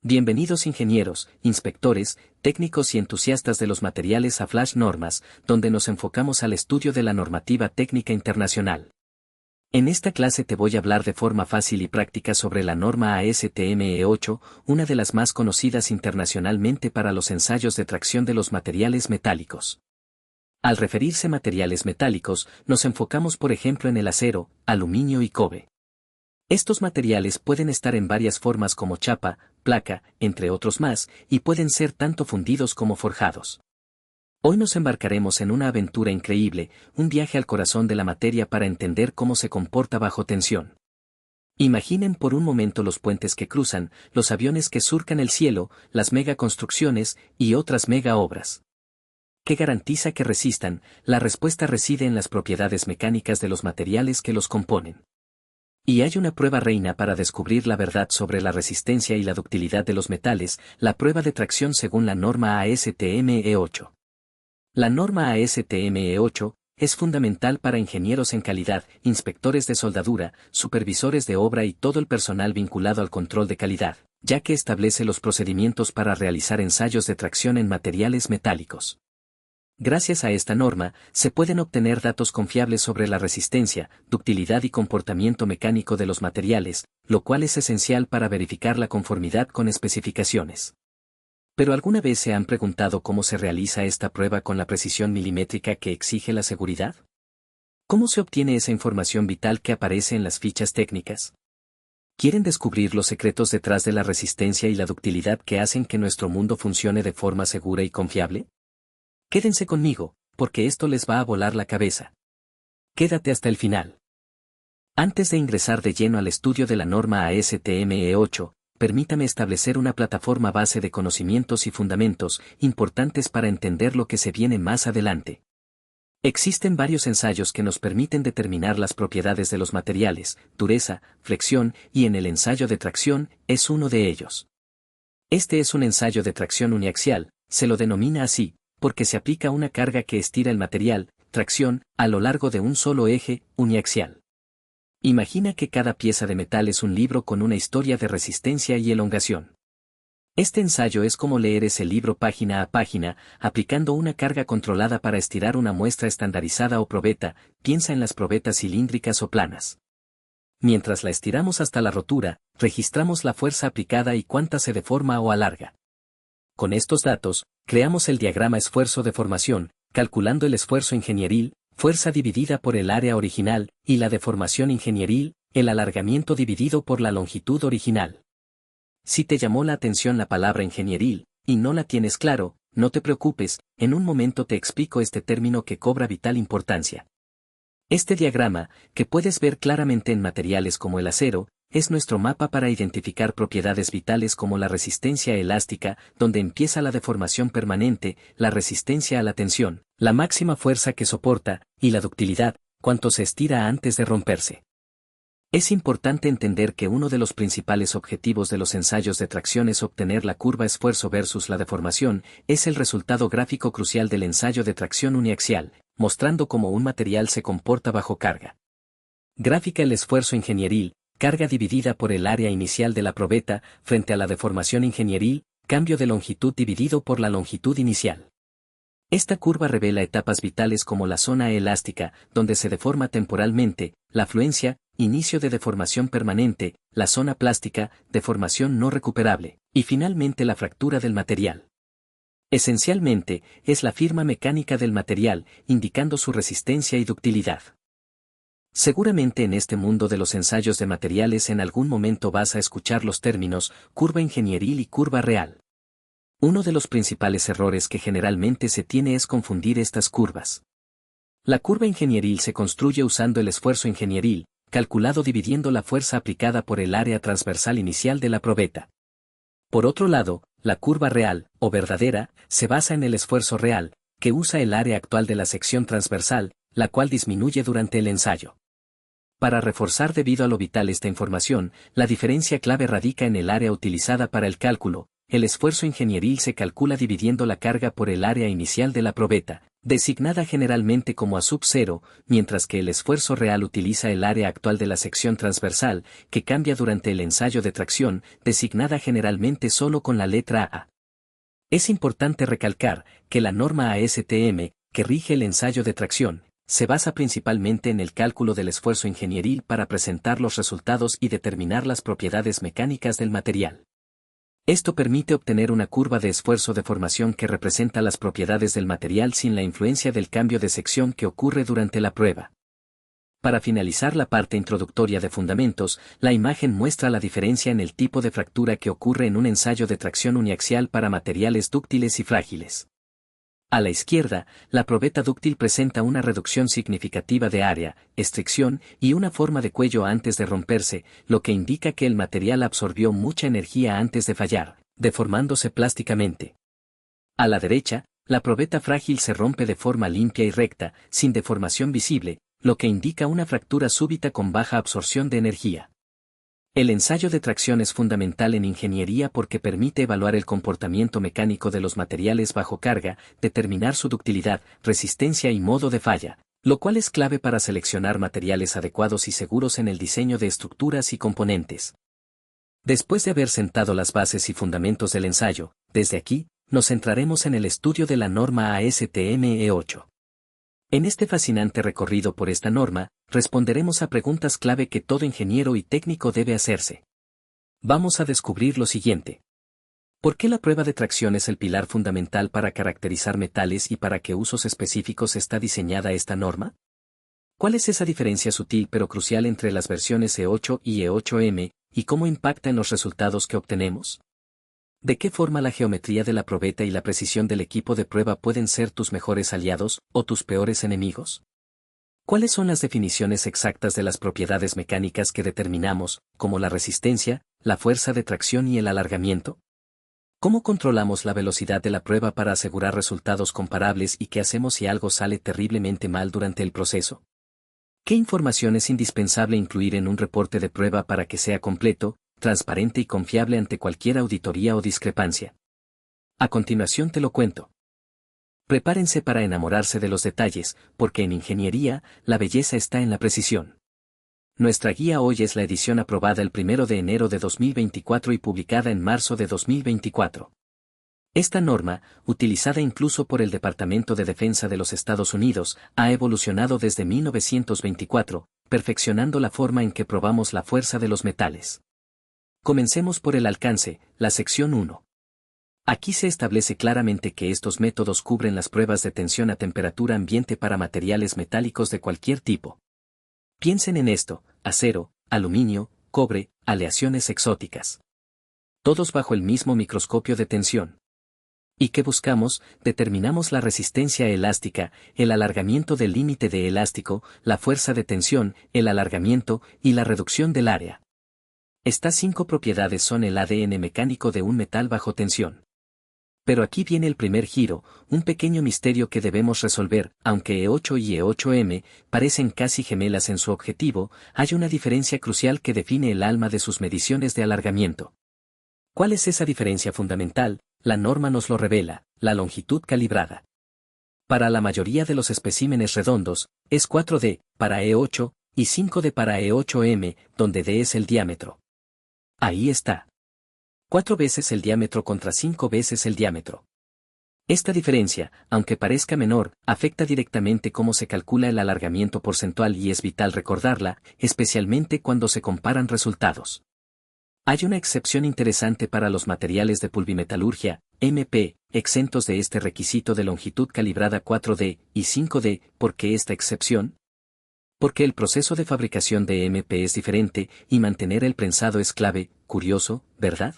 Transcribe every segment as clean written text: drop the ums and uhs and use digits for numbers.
Bienvenidos ingenieros, inspectores, técnicos y entusiastas de los materiales a Flash Normas, donde nos enfocamos al estudio de la normativa técnica internacional. En esta clase te voy a hablar de forma fácil y práctica sobre la norma ASTM E8, una de las más conocidas internacionalmente para los ensayos de tracción de los materiales metálicos. Al referirse a materiales metálicos, nos enfocamos por ejemplo en el acero, aluminio y cobre. Estos materiales pueden estar en varias formas como chapa, placa, entre otros más, y pueden ser tanto fundidos como forjados. Hoy nos embarcaremos en una aventura increíble, un viaje al corazón de la materia para entender cómo se comporta bajo tensión. Imaginen por un momento los puentes que cruzan, los aviones que surcan el cielo, las megaconstrucciones y otras mega obras. ¿Qué garantiza que resistan? La respuesta reside en las propiedades mecánicas de los materiales que los componen. Y hay una prueba reina para descubrir la verdad sobre la resistencia y la ductilidad de los metales, la prueba de tracción según la norma ASTM E8. La norma ASTM E8 es fundamental para ingenieros en calidad, inspectores de soldadura, supervisores de obra y todo el personal vinculado al control de calidad, ya que establece los procedimientos para realizar ensayos de tracción en materiales metálicos. Gracias a esta norma, se pueden obtener datos confiables sobre la resistencia, ductilidad y comportamiento mecánico de los materiales, lo cual es esencial para verificar la conformidad con especificaciones. ¿Pero alguna vez se han preguntado cómo se realiza esta prueba con la precisión milimétrica que exige la seguridad? ¿Cómo se obtiene esa información vital que aparece en las fichas técnicas? ¿Quieren descubrir los secretos detrás de la resistencia y la ductilidad que hacen que nuestro mundo funcione de forma segura y confiable? Quédense conmigo, porque esto les va a volar la cabeza. Quédate hasta el final. Antes de ingresar de lleno al estudio de la norma ASTM E8, permítame establecer una plataforma base de conocimientos y fundamentos importantes para entender lo que se viene más adelante. Existen varios ensayos que nos permiten determinar las propiedades de los materiales, dureza, flexión, y en el ensayo de tracción es uno de ellos. Este es un ensayo de tracción uniaxial, se lo denomina así, porque se aplica una carga que estira el material, tracción, a lo largo de un solo eje, uniaxial. Imagina que cada pieza de metal es un libro con una historia de resistencia y elongación. Este ensayo es como leer ese libro página a página, aplicando una carga controlada para estirar una muestra estandarizada o probeta, piensa en las probetas cilíndricas o planas. Mientras la estiramos hasta la rotura, registramos la fuerza aplicada y cuánta se deforma o alarga. Con estos datos, creamos el diagrama esfuerzo-deformación, calculando el esfuerzo ingenieril, fuerza dividida por el área original, y la deformación ingenieril, el alargamiento dividido por la longitud original. Si te llamó la atención la palabra ingenieril, y no la tienes claro, no te preocupes, en un momento te explico este término que cobra vital importancia. Este diagrama, que puedes ver claramente en materiales como el acero, es nuestro mapa para identificar propiedades vitales como la resistencia elástica, donde empieza la deformación permanente, la resistencia a la tensión, la máxima fuerza que soporta, y la ductilidad, cuánto se estira antes de romperse. Es importante entender que uno de los principales objetivos de los ensayos de tracción es obtener la curva esfuerzo versus la deformación, es el resultado gráfico crucial del ensayo de tracción uniaxial, mostrando cómo un material se comporta bajo carga. Gráfica el esfuerzo ingenieril, carga dividida por el área inicial de la probeta, frente a la deformación ingenieril, cambio de longitud dividido por la longitud inicial. Esta curva revela etapas vitales como la zona elástica, donde se deforma temporalmente, la fluencia, inicio de deformación permanente, la zona plástica, deformación no recuperable, y finalmente la fractura del material. Esencialmente, es la firma mecánica del material, indicando su resistencia y ductilidad. Seguramente en este mundo de los ensayos de materiales en algún momento vas a escuchar los términos curva ingenieril y curva real. Uno de los principales errores que generalmente se tiene es confundir estas curvas. La curva ingenieril se construye usando el esfuerzo ingenieril, calculado dividiendo la fuerza aplicada por el área transversal inicial de la probeta. Por otro lado, la curva real, o verdadera, se basa en el esfuerzo real, que usa el área actual de la sección transversal, la cual disminuye durante el ensayo. Para reforzar debido a lo vital esta información, la diferencia clave radica en el área utilizada para el cálculo. El esfuerzo ingenieril se calcula dividiendo la carga por el área inicial de la probeta, designada generalmente como A sub 0, mientras que el esfuerzo real utiliza el área actual de la sección transversal, que cambia durante el ensayo de tracción, designada generalmente solo con la letra A. Es importante recalcar que la norma ASTM, que rige el ensayo de tracción, se basa principalmente en el cálculo del esfuerzo ingenieril para presentar los resultados y determinar las propiedades mecánicas del material. Esto permite obtener una curva de esfuerzo de formación que representa las propiedades del material sin la influencia del cambio de sección que ocurre durante la prueba. Para finalizar la parte introductoria de fundamentos, la imagen muestra la diferencia en el tipo de fractura que ocurre en un ensayo de tracción uniaxial para materiales dúctiles y frágiles. A la izquierda, la probeta dúctil presenta una reducción significativa de área, estricción y una forma de cuello antes de romperse, lo que indica que el material absorbió mucha energía antes de fallar, deformándose plásticamente. A la derecha, la probeta frágil se rompe de forma limpia y recta, sin deformación visible, lo que indica una fractura súbita con baja absorción de energía. El ensayo de tracción es fundamental en ingeniería porque permite evaluar el comportamiento mecánico de los materiales bajo carga, determinar su ductilidad, resistencia y modo de falla, lo cual es clave para seleccionar materiales adecuados y seguros en el diseño de estructuras y componentes. Después de haber sentado las bases y fundamentos del ensayo, desde aquí, nos centraremos en el estudio de la norma ASTM E8. En este fascinante recorrido por esta norma, responderemos a preguntas clave que todo ingeniero y técnico debe hacerse. Vamos a descubrir lo siguiente. ¿Por qué la prueba de tracción es el pilar fundamental para caracterizar metales y para qué usos específicos está diseñada esta norma? ¿Cuál es esa diferencia sutil pero crucial entre las versiones E8 y E8M, y cómo impacta en los resultados que obtenemos? ¿De qué forma la geometría de la probeta y la precisión del equipo de prueba pueden ser tus mejores aliados o tus peores enemigos? ¿Cuáles son las definiciones exactas de las propiedades mecánicas que determinamos, como la resistencia, la fuerza de tracción y el alargamiento? ¿Cómo controlamos la velocidad de la prueba para asegurar resultados comparables y qué hacemos si algo sale terriblemente mal durante el proceso? ¿Qué información es indispensable incluir en un reporte de prueba para que sea completo, transparente y confiable ante cualquier auditoría o discrepancia? A continuación te lo cuento. Prepárense para enamorarse de los detalles, porque en ingeniería, la belleza está en la precisión. Nuestra guía hoy es la edición aprobada el 1 de enero de 2024 y publicada en marzo de 2024. Esta norma, utilizada incluso por el Departamento de Defensa de los Estados Unidos, ha evolucionado desde 1924, perfeccionando la forma en que probamos la fuerza de los metales. Comencemos por el alcance, la sección 1. Aquí se establece claramente que estos métodos cubren las pruebas de tensión a temperatura ambiente para materiales metálicos de cualquier tipo. Piensen en esto: acero, aluminio, cobre, aleaciones exóticas. Todos bajo el mismo microscopio de tensión. ¿Y qué buscamos? Determinamos la resistencia elástica, el alargamiento del límite de elástico, la fuerza de tensión, el alargamiento y la reducción del área. Estas 5 propiedades son el ADN mecánico de un metal bajo tensión. Pero aquí viene el primer giro, un pequeño misterio que debemos resolver. Aunque E8 y E8M parecen casi gemelas en su objetivo, hay una diferencia crucial que define el alma de sus mediciones de alargamiento. ¿Cuál es esa diferencia fundamental? La norma nos lo revela: la longitud calibrada. Para la mayoría de los especímenes redondos, es 4D para E8 y 5D para E8M, donde D es el diámetro. Ahí está. 4 veces el diámetro contra 5 veces el diámetro. Esta diferencia, aunque parezca menor, afecta directamente cómo se calcula el alargamiento porcentual y es vital recordarla, especialmente cuando se comparan resultados. Hay una excepción interesante para los materiales de pulvimetalurgia, MP, exentos de este requisito de longitud calibrada 4D y 5D. ¿Por qué esta excepción? Porque el proceso de fabricación de MP es diferente y mantener el prensado es clave. Curioso, ¿verdad?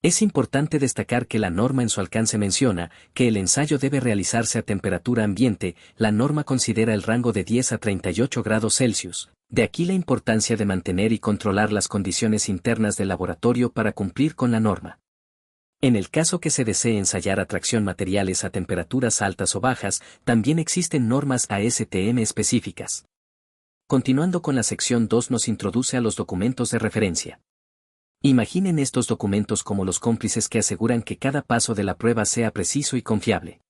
Es importante destacar que la norma en su alcance menciona que el ensayo debe realizarse a temperatura ambiente. La norma considera el rango de 10 a 38 grados Celsius. De aquí la importancia de mantener y controlar las condiciones internas del laboratorio para cumplir con la norma. En el caso que se desee ensayar atracción materiales a temperaturas altas o bajas, también existen normas ASTM específicas. Continuando con la sección 2, nos introduce a los documentos de referencia. Imaginen estos documentos como los cómplices que aseguran que cada paso de la prueba sea preciso y confiable.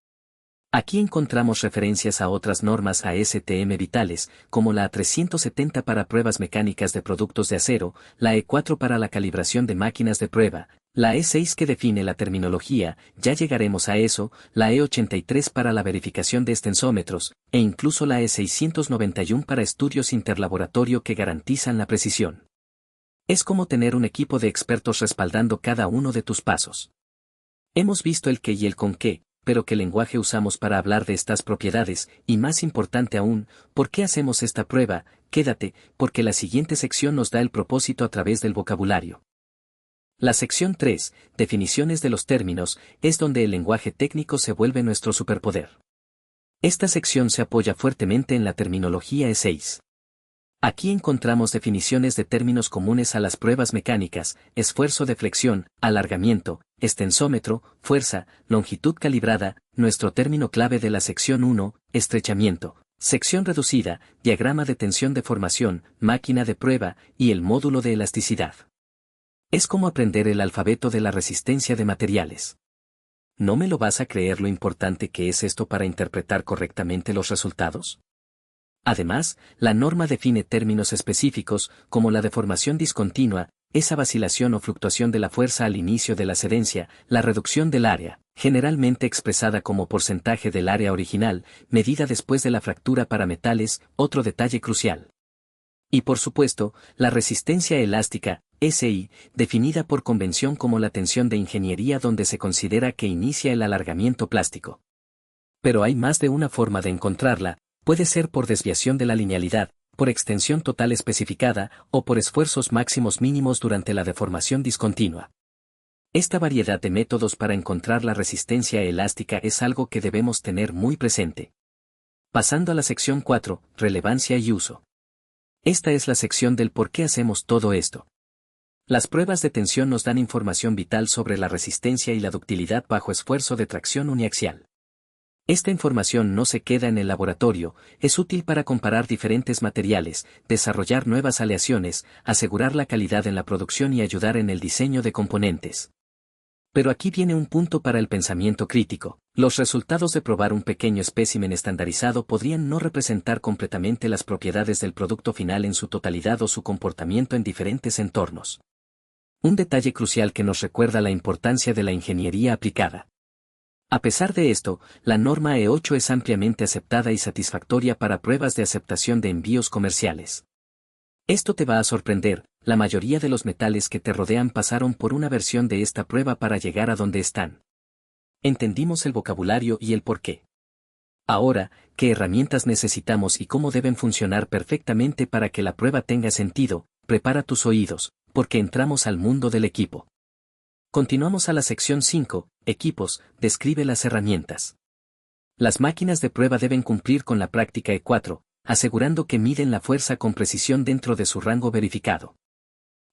Aquí encontramos referencias a otras normas ASTM vitales, como la A370 para pruebas mecánicas de productos de acero, la E4 para la calibración de máquinas de prueba, la E6 que define la terminología, ya llegaremos a eso, la E83 para la verificación de extensómetros, e incluso la E691 para estudios interlaboratorio que garantizan la precisión. Es como tener un equipo de expertos respaldando cada uno de tus pasos. Hemos visto el qué y el con qué, pero qué lenguaje usamos para hablar de estas propiedades, y más importante aún, ¿por qué hacemos esta prueba? Quédate, porque la siguiente sección nos da el propósito a través del vocabulario. La sección 3, definiciones de los términos, es donde el lenguaje técnico se vuelve nuestro superpoder. Esta sección se apoya fuertemente en la terminología E6. Aquí encontramos definiciones de términos comunes a las pruebas mecánicas: esfuerzo de flexión, alargamiento, extensómetro, fuerza, longitud calibrada, nuestro término clave de la sección 1, estrechamiento, sección reducida, diagrama de tensión de formación, máquina de prueba, y el módulo de elasticidad. Es como aprender el alfabeto de la resistencia de materiales. ¿No me lo vas a creer lo importante que es esto para interpretar correctamente los resultados? Además, la norma define términos específicos, como la deformación discontinua, esa vacilación o fluctuación de la fuerza al inicio de la cedencia, la reducción del área, generalmente expresada como porcentaje del área original, medida después de la fractura para metales, otro detalle crucial. Y por supuesto, la resistencia elástica, SI, definida por convención como la tensión de ingeniería donde se considera que inicia el alargamiento plástico. Pero hay más de una forma de encontrarla. Puede ser por desviación de la linealidad, por extensión total especificada, o por esfuerzos máximos mínimos durante la deformación discontinua. Esta variedad de métodos para encontrar la resistencia elástica es algo que debemos tener muy presente. Pasando a la sección 4, relevancia y uso. Esta es la sección del por qué hacemos todo esto. Las pruebas de tensión nos dan información vital sobre la resistencia y la ductilidad bajo esfuerzo de tracción uniaxial. Esta información no se queda en el laboratorio, es útil para comparar diferentes materiales, desarrollar nuevas aleaciones, asegurar la calidad en la producción y ayudar en el diseño de componentes. Pero aquí viene un punto para el pensamiento crítico. Los resultados de probar un pequeño espécimen estandarizado podrían no representar completamente las propiedades del producto final en su totalidad o su comportamiento en diferentes entornos. Un detalle crucial que nos recuerda la importancia de la ingeniería aplicada. A pesar de esto, la norma E8 es ampliamente aceptada y satisfactoria para pruebas de aceptación de envíos comerciales. Esto te va a sorprender, la mayoría de los metales que te rodean pasaron por una versión de esta prueba para llegar a donde están. Entendimos el vocabulario y el porqué. Ahora, ¿qué herramientas necesitamos y cómo deben funcionar perfectamente para que la prueba tenga sentido? Prepara tus oídos, porque entramos al mundo del equipo. Continuamos a la sección 5, equipos, describe las herramientas. Las máquinas de prueba deben cumplir con la práctica E4, asegurando que miden la fuerza con precisión dentro de su rango verificado.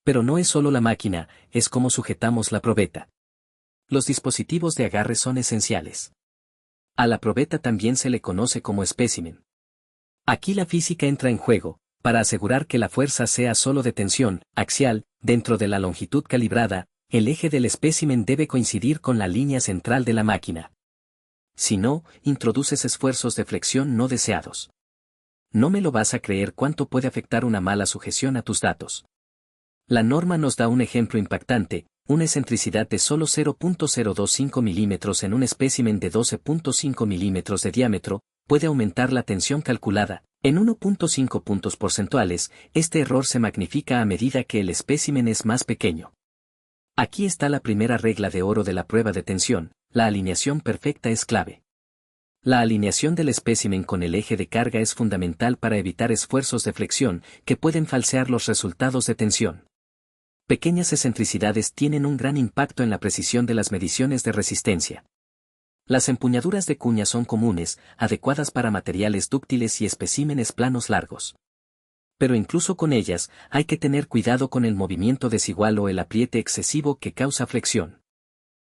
Pero no es solo la máquina, es cómo sujetamos la probeta. Los dispositivos de agarre son esenciales. A la probeta también se le conoce como espécimen. Aquí la física entra en juego, para asegurar que la fuerza sea solo de tensión axial, dentro de la longitud calibrada. El eje del espécimen debe coincidir con la línea central de la máquina. Si no, introduces esfuerzos de flexión no deseados. No me lo vas a creer cuánto puede afectar una mala sujeción a tus datos. La norma nos da un ejemplo impactante: una excentricidad de solo 0.025 milímetros en un espécimen de 12.5 milímetros de diámetro, puede aumentar la tensión calculada. En 1.5 puntos porcentuales, este error se magnifica a medida que el espécimen es más pequeño. Aquí está la primera regla de oro de la prueba de tensión: la alineación perfecta es clave. La alineación del espécimen con el eje de carga es fundamental para evitar esfuerzos de flexión que pueden falsear los resultados de tensión. Pequeñas excentricidades tienen un gran impacto en la precisión de las mediciones de resistencia. Las empuñaduras de cuña son comunes, adecuadas para materiales dúctiles y especímenes planos largos. Pero incluso con ellas, hay que tener cuidado con el movimiento desigual o el apriete excesivo que causa flexión.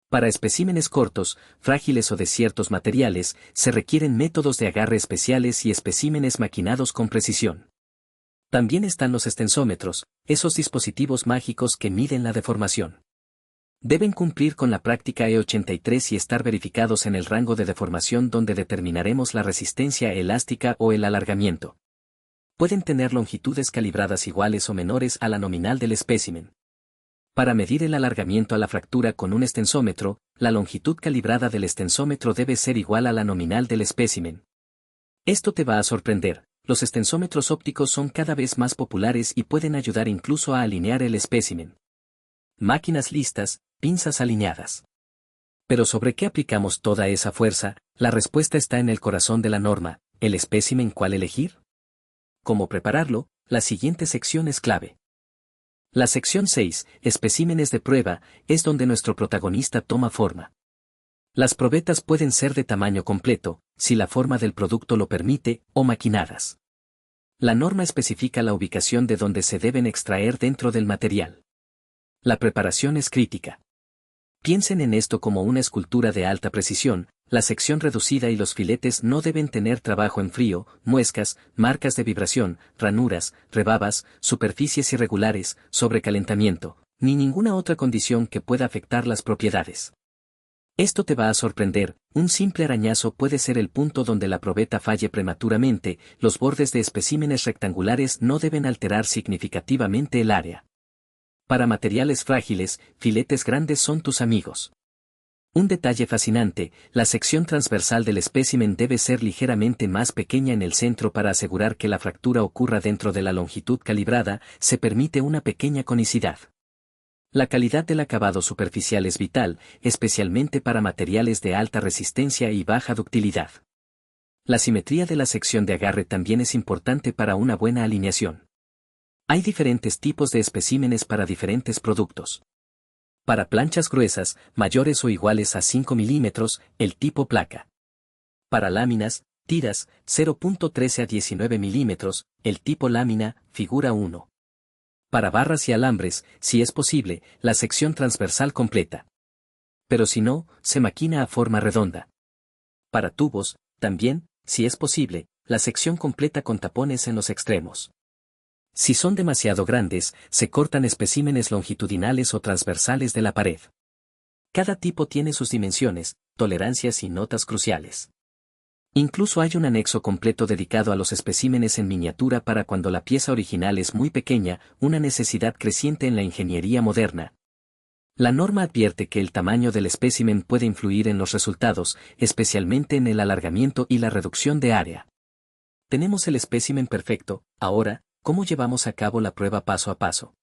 Para especímenes cortos, frágiles o de ciertos materiales, se requieren métodos de agarre especiales y especímenes maquinados con precisión. También están los extensómetros, esos dispositivos mágicos que miden la deformación. Deben cumplir con la práctica E83 y estar verificados en el rango de deformación donde determinaremos la resistencia elástica o el alargamiento. Pueden tener longitudes calibradas iguales o menores a la nominal del espécimen. Para medir el alargamiento a la fractura con un extensómetro, la longitud calibrada del extensómetro debe ser igual a la nominal del espécimen. Esto te va a sorprender, los extensómetros ópticos son cada vez más populares y pueden ayudar incluso a alinear el espécimen. Máquinas listas, pinzas alineadas. Pero ¿sobre qué aplicamos toda esa fuerza? La respuesta está en el corazón de la norma, el espécimen cuál elegir. ¿Cómo prepararlo? La siguiente sección es clave. La sección 6, especímenes de prueba, es donde nuestro protagonista toma forma. Las probetas pueden ser de tamaño completo, si la forma del producto lo permite, o maquinadas. La norma especifica la ubicación de donde se deben extraer dentro del material. La preparación es crítica. Piensen en esto como una escultura de alta precisión, la sección reducida y los filetes no deben tener trabajo en frío, muescas, marcas de vibración, ranuras, rebabas, superficies irregulares, sobrecalentamiento, ni ninguna otra condición que pueda afectar las propiedades. Esto te va a sorprender, un simple arañazo puede ser el punto donde la probeta falle prematuramente, los bordes de especímenes rectangulares no deben alterar significativamente el área. Para materiales frágiles, filetes grandes son tus amigos. Un detalle fascinante, la sección transversal del espécimen debe ser ligeramente más pequeña en el centro para asegurar que la fractura ocurra dentro de la longitud calibrada, se permite una pequeña conicidad. La calidad del acabado superficial es vital, especialmente para materiales de alta resistencia y baja ductilidad. La simetría de la sección de agarre también es importante para una buena alineación. Hay diferentes tipos de especímenes para diferentes productos. Para planchas gruesas, mayores o iguales a 5 milímetros, el tipo placa. Para láminas, tiras, 0.13 a 19 milímetros, el tipo lámina, figura 1. Para barras y alambres, si es posible, la sección transversal completa. Pero si no, se maquina a forma redonda. Para tubos, también, si es posible, la sección completa con tapones en los extremos. Si son demasiado grandes, se cortan especímenes longitudinales o transversales de la pared. Cada tipo tiene sus dimensiones, tolerancias y notas cruciales. Incluso hay un anexo completo dedicado a los especímenes en miniatura para cuando la pieza original es muy pequeña, una necesidad creciente en la ingeniería moderna. La norma advierte que el tamaño del espécimen puede influir en los resultados, especialmente en el alargamiento y la reducción de área. Tenemos el espécimen perfecto, ahora, ¿cómo llevamos a cabo la prueba paso a paso?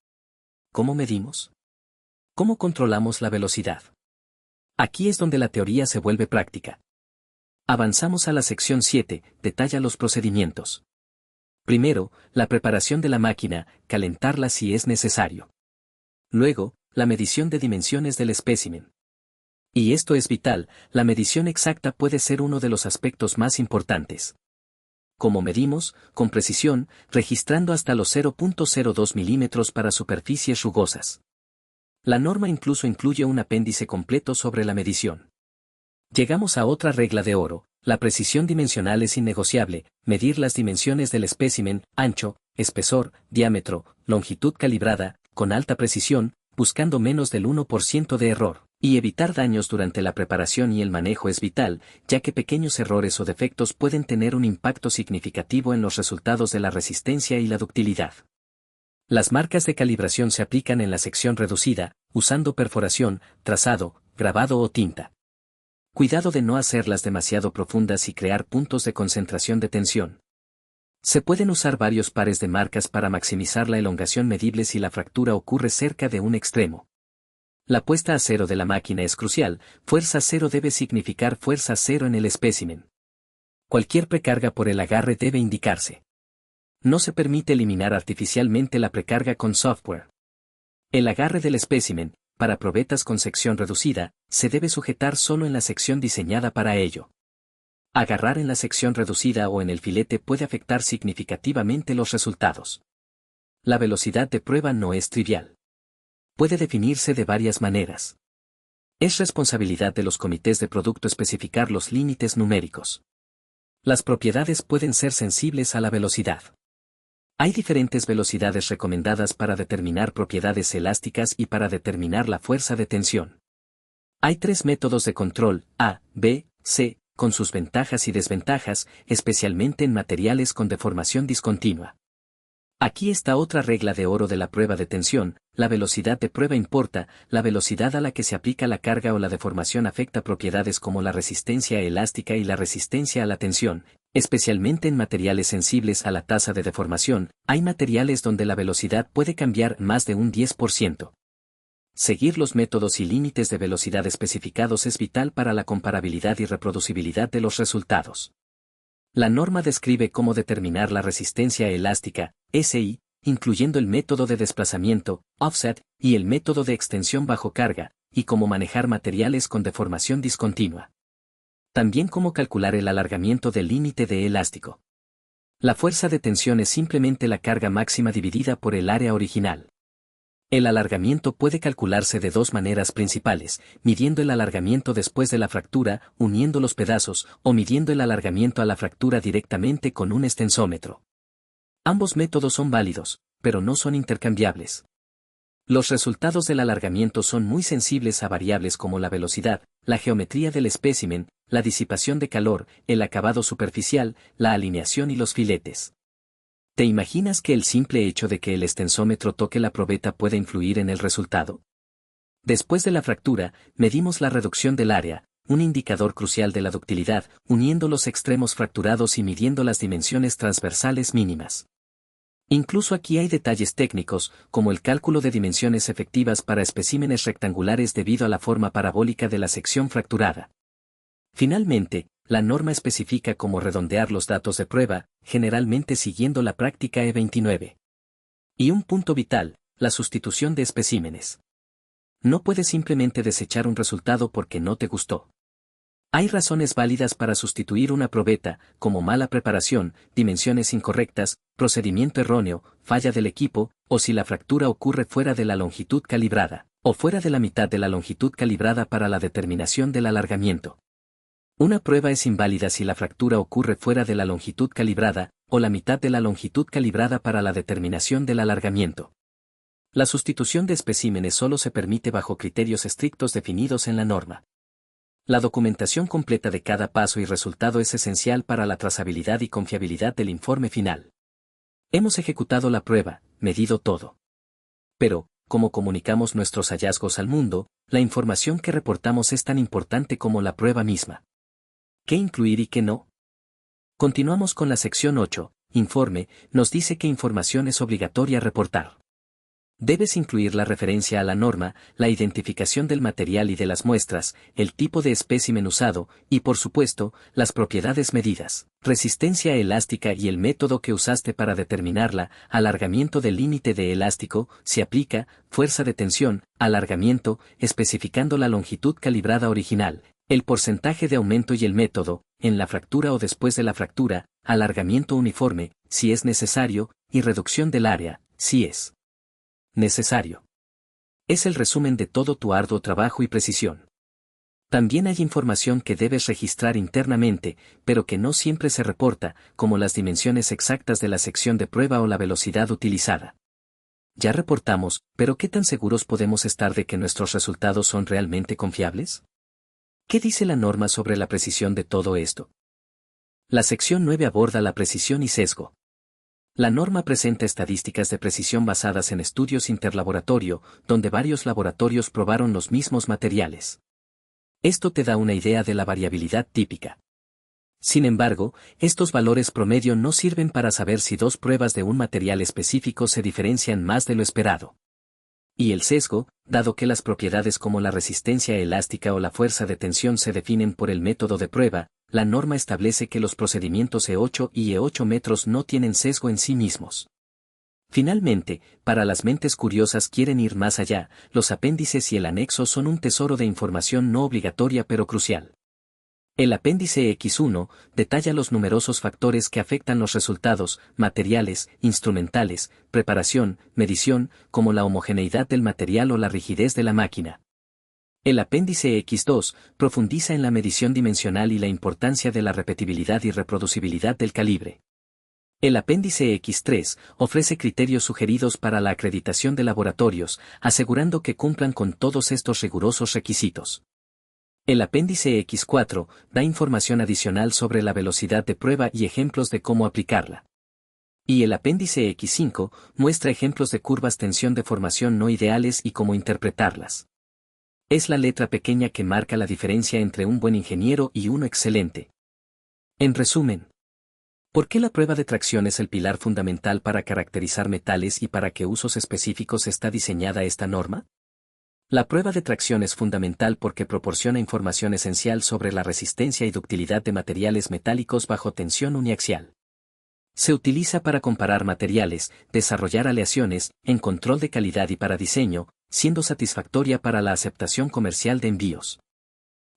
¿Cómo medimos? ¿Cómo controlamos la velocidad? Aquí es donde la teoría se vuelve práctica. Avanzamos a la sección 7, detalla los procedimientos. Primero, la preparación de la máquina, calentarla si es necesario. Luego, la medición de dimensiones del espécimen. Y esto es vital, la medición exacta puede ser uno de los aspectos más importantes. ¿Cómo medimos? Con precisión, registrando hasta los 0.02 milímetros para superficies rugosas. La norma incluso incluye un apéndice completo sobre la medición. Llegamos a otra regla de oro, la precisión dimensional es innegociable, medir las dimensiones del espécimen, ancho, espesor, diámetro, longitud calibrada, con alta precisión, buscando menos del 1% de error. Y evitar daños durante la preparación y el manejo es vital, ya que pequeños errores o defectos pueden tener un impacto significativo en los resultados de la resistencia y la ductilidad. Las marcas de calibración se aplican en la sección reducida, usando perforación, trazado, grabado o tinta. Cuidado de no hacerlas demasiado profundas y crear puntos de concentración de tensión. Se pueden usar varios pares de marcas para maximizar la elongación medible si la fractura ocurre cerca de un extremo. La puesta a cero de la máquina es crucial, fuerza cero debe significar fuerza cero en el espécimen. Cualquier precarga por el agarre debe indicarse. No se permite eliminar artificialmente la precarga con software. El agarre del espécimen, para probetas con sección reducida, se debe sujetar solo en la sección diseñada para ello. Agarrar en la sección reducida o en el filete puede afectar significativamente los resultados. La velocidad de prueba no es trivial. Puede definirse de varias maneras. Es responsabilidad de los comités de producto especificar los límites numéricos. Las propiedades pueden ser sensibles a la velocidad. Hay diferentes velocidades recomendadas para determinar propiedades elásticas y para determinar la fuerza de tensión. Hay tres métodos de control, A, B, C, con sus ventajas y desventajas, especialmente en materiales con deformación discontinua. Aquí está otra regla de oro de la prueba de tensión: la velocidad de prueba importa, la velocidad a la que se aplica la carga o la deformación afecta propiedades como la resistencia elástica y la resistencia a la tensión, especialmente en materiales sensibles a la tasa de deformación. Hay materiales donde la velocidad puede cambiar más de un 10%. Seguir los métodos y límites de velocidad especificados es vital para la comparabilidad y reproducibilidad de los resultados. La norma describe cómo determinar la resistencia elástica, SI, incluyendo el método de desplazamiento, offset, y el método de extensión bajo carga, y cómo manejar materiales con deformación discontinua. También cómo calcular el alargamiento del límite de elástico. La fuerza de tensión es simplemente la carga máxima dividida por el área original. El alargamiento puede calcularse de dos maneras principales: midiendo el alargamiento después de la fractura, uniendo los pedazos, o midiendo el alargamiento a la fractura directamente con un extensómetro. Ambos métodos son válidos, pero no son intercambiables. Los resultados del alargamiento son muy sensibles a variables como la velocidad, la geometría del espécimen, la disipación de calor, el acabado superficial, la alineación y los filetes. ¿Te imaginas que el simple hecho de que el extensómetro toque la probeta puede influir en el resultado? Después de la fractura, medimos la reducción del área, un indicador crucial de la ductilidad, uniendo los extremos fracturados y midiendo las dimensiones transversales mínimas. Incluso aquí hay detalles técnicos, como el cálculo de dimensiones efectivas para especímenes rectangulares debido a la forma parabólica de la sección fracturada. Finalmente, la norma especifica cómo redondear los datos de prueba, generalmente siguiendo la práctica E29. Y un punto vital: la sustitución de especímenes. No puedes simplemente desechar un resultado porque no te gustó. Hay razones válidas para sustituir una probeta, como mala preparación, dimensiones incorrectas, procedimiento erróneo, falla del equipo, o si la fractura ocurre fuera de la longitud calibrada, o fuera de la mitad de la longitud calibrada para la determinación del alargamiento. Una prueba es inválida si la fractura ocurre fuera de la longitud calibrada, o la mitad de la longitud calibrada para la determinación del alargamiento. La sustitución de especímenes solo se permite bajo criterios estrictos definidos en la norma. La documentación completa de cada paso y resultado es esencial para la trazabilidad y confiabilidad del informe final. Hemos ejecutado la prueba, medido todo. Pero, ¿cómo comunicamos nuestros hallazgos al mundo? La información que reportamos es tan importante como la prueba misma. ¿Qué incluir y qué no? Continuamos con la sección 8, informe. Nos dice qué información es obligatoria reportar. Debes incluir la referencia a la norma, la identificación del material y de las muestras, el tipo de espécimen usado, y por supuesto, las propiedades medidas, resistencia elástica y el método que usaste para determinarla, alargamiento del límite de elástico, si aplica, fuerza de tensión, alargamiento, especificando la longitud calibrada original, el porcentaje de aumento y el método, en la fractura o después de la fractura, alargamiento uniforme, si es necesario, y reducción del área, si es necesario. Es el resumen de todo tu arduo trabajo y precisión. También hay información que debes registrar internamente, pero que no siempre se reporta, como las dimensiones exactas de la sección de prueba o la velocidad utilizada. Ya reportamos, pero ¿qué tan seguros podemos estar de que nuestros resultados son realmente confiables? ¿Qué dice la norma sobre la precisión de todo esto? La sección 9 aborda la precisión y sesgo. La norma presenta estadísticas de precisión basadas en estudios interlaboratorio, donde varios laboratorios probaron los mismos materiales. Esto te da una idea de la variabilidad típica. Sin embargo, estos valores promedio no sirven para saber si dos pruebas de un material específico se diferencian más de lo esperado. Y el sesgo, dado que las propiedades como la resistencia elástica o la fuerza de tensión se definen por el método de prueba, la norma establece que los procedimientos E8 y E8 metros no tienen sesgo en sí mismos. Finalmente, para las mentes curiosas quieren ir más allá, los apéndices y el anexo son un tesoro de información no obligatoria pero crucial. El apéndice X1 detalla los numerosos factores que afectan los resultados, materiales, instrumentales, preparación, medición, como la homogeneidad del material o la rigidez de la máquina. El apéndice X2 profundiza en la medición dimensional y la importancia de la repetibilidad y reproducibilidad del calibre. El apéndice X3 ofrece criterios sugeridos para la acreditación de laboratorios, asegurando que cumplan con todos estos rigurosos requisitos. El apéndice X4 da información adicional sobre la velocidad de prueba y ejemplos de cómo aplicarla. Y el apéndice X5 muestra ejemplos de curvas tensión de formación no ideales y cómo interpretarlas. Es la letra pequeña que marca la diferencia entre un buen ingeniero y uno excelente. En resumen, ¿por qué la prueba de tracción es el pilar fundamental para caracterizar metales y para qué usos específicos está diseñada esta norma? La prueba de tracción es fundamental porque proporciona información esencial sobre la resistencia y ductilidad de materiales metálicos bajo tensión uniaxial. Se utiliza para comparar materiales, desarrollar aleaciones, en control de calidad y para diseño, siendo satisfactoria para la aceptación comercial de envíos.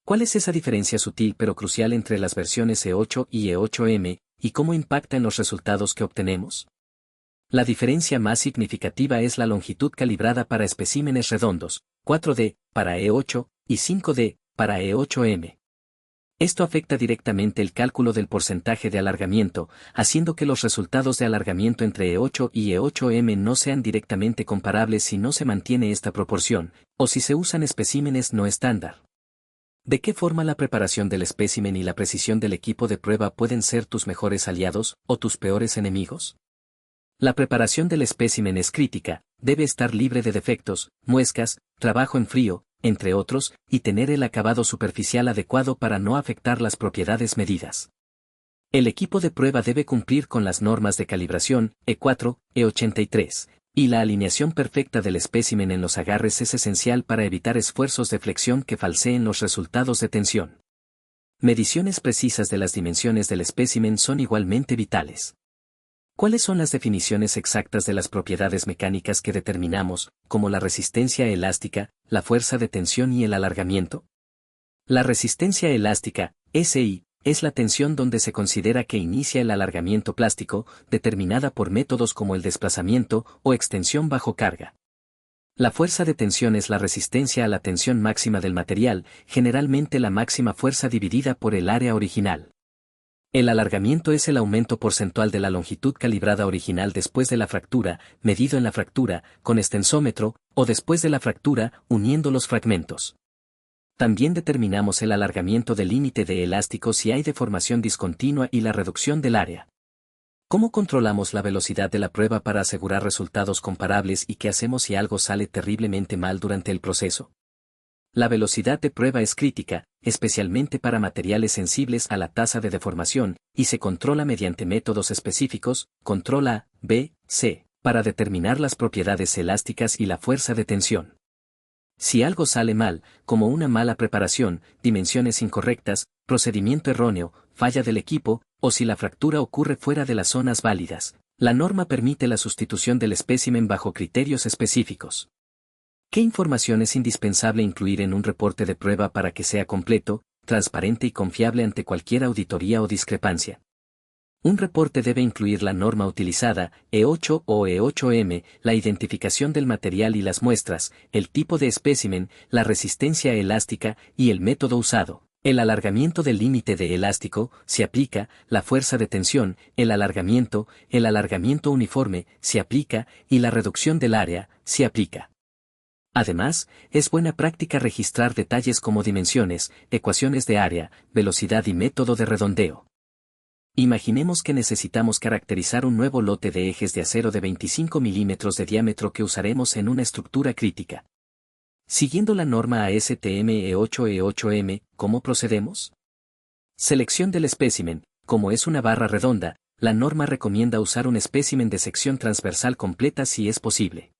¿Cuál es esa diferencia sutil pero crucial entre las versiones E8 y E8M, y cómo impacta en los resultados que obtenemos? La diferencia más significativa es la longitud calibrada para especímenes redondos, 4D, para E8, y 5D, para E8M. Esto afecta directamente el cálculo del porcentaje de alargamiento, haciendo que los resultados de alargamiento entre E8 y E8M no sean directamente comparables si no se mantiene esta proporción, o si se usan especímenes no estándar. ¿De qué forma la preparación del espécimen y la precisión del equipo de prueba pueden ser tus mejores aliados o tus peores enemigos? La preparación del espécimen es crítica, debe estar libre de defectos, muescas, trabajo en frío, entre otros, y tener el acabado superficial adecuado para no afectar las propiedades medidas. El equipo de prueba debe cumplir con las normas de calibración, E4, E83, y la alineación perfecta del espécimen en los agarres es esencial para evitar esfuerzos de flexión que falseen los resultados de tensión. Mediciones precisas de las dimensiones del espécimen son igualmente vitales. ¿Cuáles son las definiciones exactas de las propiedades mecánicas que determinamos, como la resistencia elástica, la fuerza de tensión y el alargamiento? La resistencia elástica, SI, es la tensión donde se considera que inicia el alargamiento plástico, determinada por métodos como el desplazamiento o extensión bajo carga. La fuerza de tensión es la resistencia a la tensión máxima del material, generalmente la máxima fuerza dividida por el área original. El alargamiento es el aumento porcentual de la longitud calibrada original después de la fractura, medido en la fractura, con extensómetro, o después de la fractura, uniendo los fragmentos. También determinamos el alargamiento del límite de elástico si hay deformación discontinua y la reducción del área. ¿Cómo controlamos la velocidad de la prueba para asegurar resultados comparables y qué hacemos si algo sale terriblemente mal durante el proceso? La velocidad de prueba es crítica, especialmente para materiales sensibles a la tasa de deformación, y se controla mediante métodos específicos, control A, B, C, para determinar las propiedades elásticas y la fuerza de tensión. Si algo sale mal, como una mala preparación, dimensiones incorrectas, procedimiento erróneo, falla del equipo, o si la fractura ocurre fuera de las zonas válidas, la norma permite la sustitución del espécimen bajo criterios específicos. ¿Qué información es indispensable incluir en un reporte de prueba para que sea completo, transparente y confiable ante cualquier auditoría o discrepancia? Un reporte debe incluir la norma utilizada, E8 o E8M, la identificación del material y las muestras, el tipo de espécimen, la resistencia elástica y el método usado, el alargamiento del límite de elástico, si aplica, la fuerza de tensión, el alargamiento uniforme, si aplica, y la reducción del área, si aplica. Además, es buena práctica registrar detalles como dimensiones, ecuaciones de área, velocidad y método de redondeo. Imaginemos que necesitamos caracterizar un nuevo lote de ejes de acero de 25 milímetros de diámetro que usaremos en una estructura crítica. Siguiendo la norma ASTM E8-E8M, ¿cómo procedemos? Selección del espécimen. Como es una barra redonda, la norma recomienda usar un espécimen de sección transversal completa si es posible.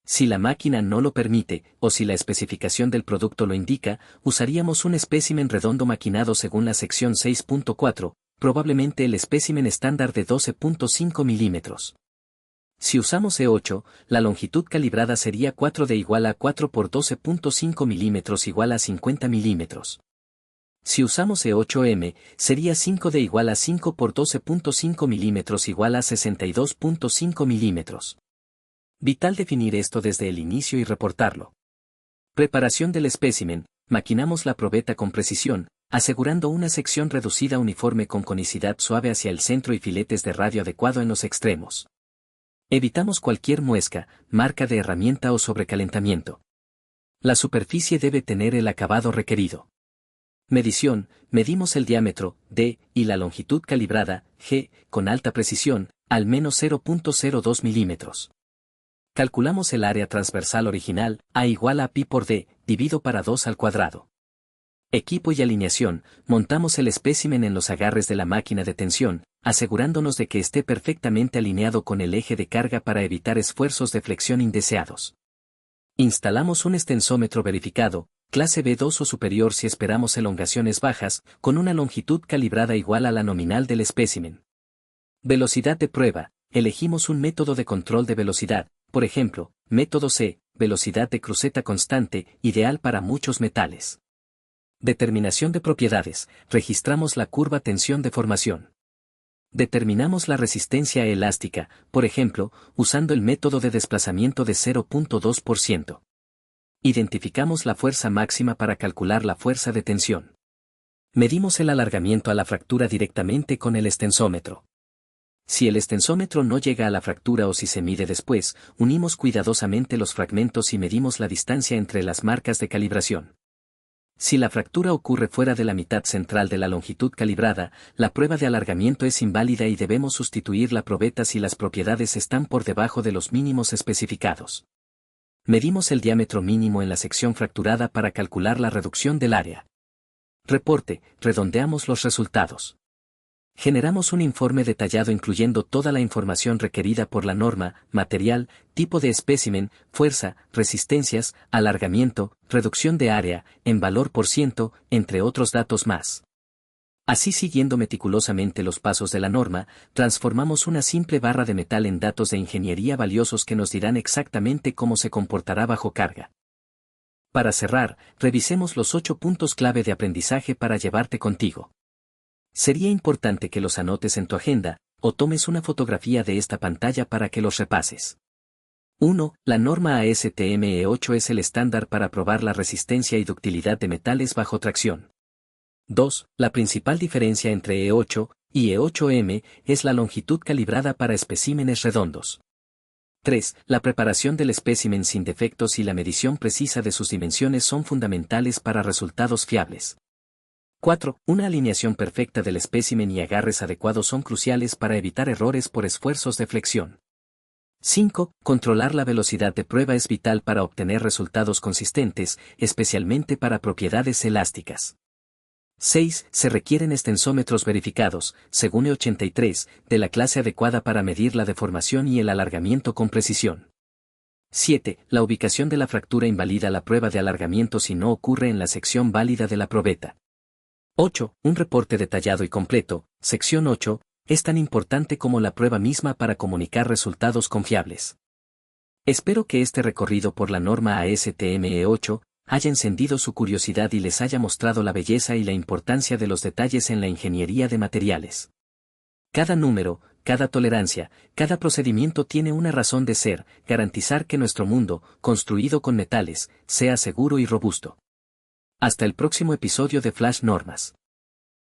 Si la máquina no lo permite, o si la especificación del producto lo indica, usaríamos un espécimen redondo maquinado según la sección 6.4, probablemente el espécimen estándar de 12.5 milímetros. Si usamos E8, la longitud calibrada sería 4D igual a 4 por 12.5 milímetros igual a 50 milímetros. Si usamos E8M, sería 5D igual a 5 por 12.5 milímetros igual a 62.5 milímetros. Vital definir esto desde el inicio y reportarlo. Preparación del espécimen. Maquinamos la probeta con precisión, asegurando una sección reducida uniforme con conicidad suave hacia el centro y filetes de radio adecuado en los extremos. Evitamos cualquier muesca, marca de herramienta o sobrecalentamiento. La superficie debe tener el acabado requerido. Medición: medimos el diámetro, D, y la longitud calibrada, G, con alta precisión, al menos 0.02 milímetros. Calculamos el área transversal original, A igual a pi por D, dividido para 2 al cuadrado. Equipo y alineación: montamos el espécimen en los agarres de la máquina de tensión, asegurándonos de que esté perfectamente alineado con el eje de carga para evitar esfuerzos de flexión indeseados. Instalamos un extensómetro verificado, clase B2 o superior si esperamos elongaciones bajas, con una longitud calibrada igual a la nominal del espécimen. Velocidad de prueba: elegimos un método de control de velocidad, por ejemplo, método C, velocidad de cruceta constante, ideal para muchos metales. Determinación de propiedades: registramos la curva tensión de formación. Determinamos la resistencia elástica, por ejemplo, usando el método de desplazamiento de 0.2%. Identificamos la fuerza máxima para calcular la fuerza de tensión. Medimos el alargamiento a la fractura directamente con el extensómetro. Si el extensómetro no llega a la fractura o si se mide después, unimos cuidadosamente los fragmentos y medimos la distancia entre las marcas de calibración. Si la fractura ocurre fuera de la mitad central de la longitud calibrada, la prueba de alargamiento es inválida y debemos sustituir la probeta si las propiedades están por debajo de los mínimos especificados. Medimos el diámetro mínimo en la sección fracturada para calcular la reducción del área. Reporte: redondeamos los resultados. Generamos un informe detallado incluyendo toda la información requerida por la norma: material, tipo de espécimen, fuerza, resistencias, alargamiento, reducción de área, en valor por ciento, entre otros datos más. Así, siguiendo meticulosamente los pasos de la norma, transformamos una simple barra de metal en datos de ingeniería valiosos que nos dirán exactamente cómo se comportará bajo carga. Para cerrar, revisemos los 8 puntos clave de aprendizaje para llevarte contigo. Sería importante que los anotes en tu agenda, o tomes una fotografía de esta pantalla para que los repases. 1. La norma ASTM E8 es el estándar para probar la resistencia y ductilidad de metales bajo tracción. 2. La principal diferencia entre E8 y E8M es la longitud calibrada para especímenes redondos. 3. La preparación del espécimen sin defectos y la medición precisa de sus dimensiones son fundamentales para resultados fiables. 4. Una alineación perfecta del espécimen y agarres adecuados son cruciales para evitar errores por esfuerzos de flexión. 5. Controlar la velocidad de prueba es vital para obtener resultados consistentes, especialmente para propiedades elásticas. 6. Se requieren extensómetros verificados, según E83, de la clase adecuada para medir la deformación y el alargamiento con precisión. 7. La ubicación de la fractura invalida la prueba de alargamiento si no ocurre en la sección válida de la probeta. 8. Un reporte detallado y completo, sección 8, es tan importante como la prueba misma para comunicar resultados confiables. Espero que este recorrido por la norma ASTM E8 haya encendido su curiosidad y les haya mostrado la belleza y la importancia de los detalles en la ingeniería de materiales. Cada número, cada tolerancia, cada procedimiento tiene una razón de ser: garantizar que nuestro mundo, construido con metales, sea seguro y robusto. Hasta el próximo episodio de Flash Normas.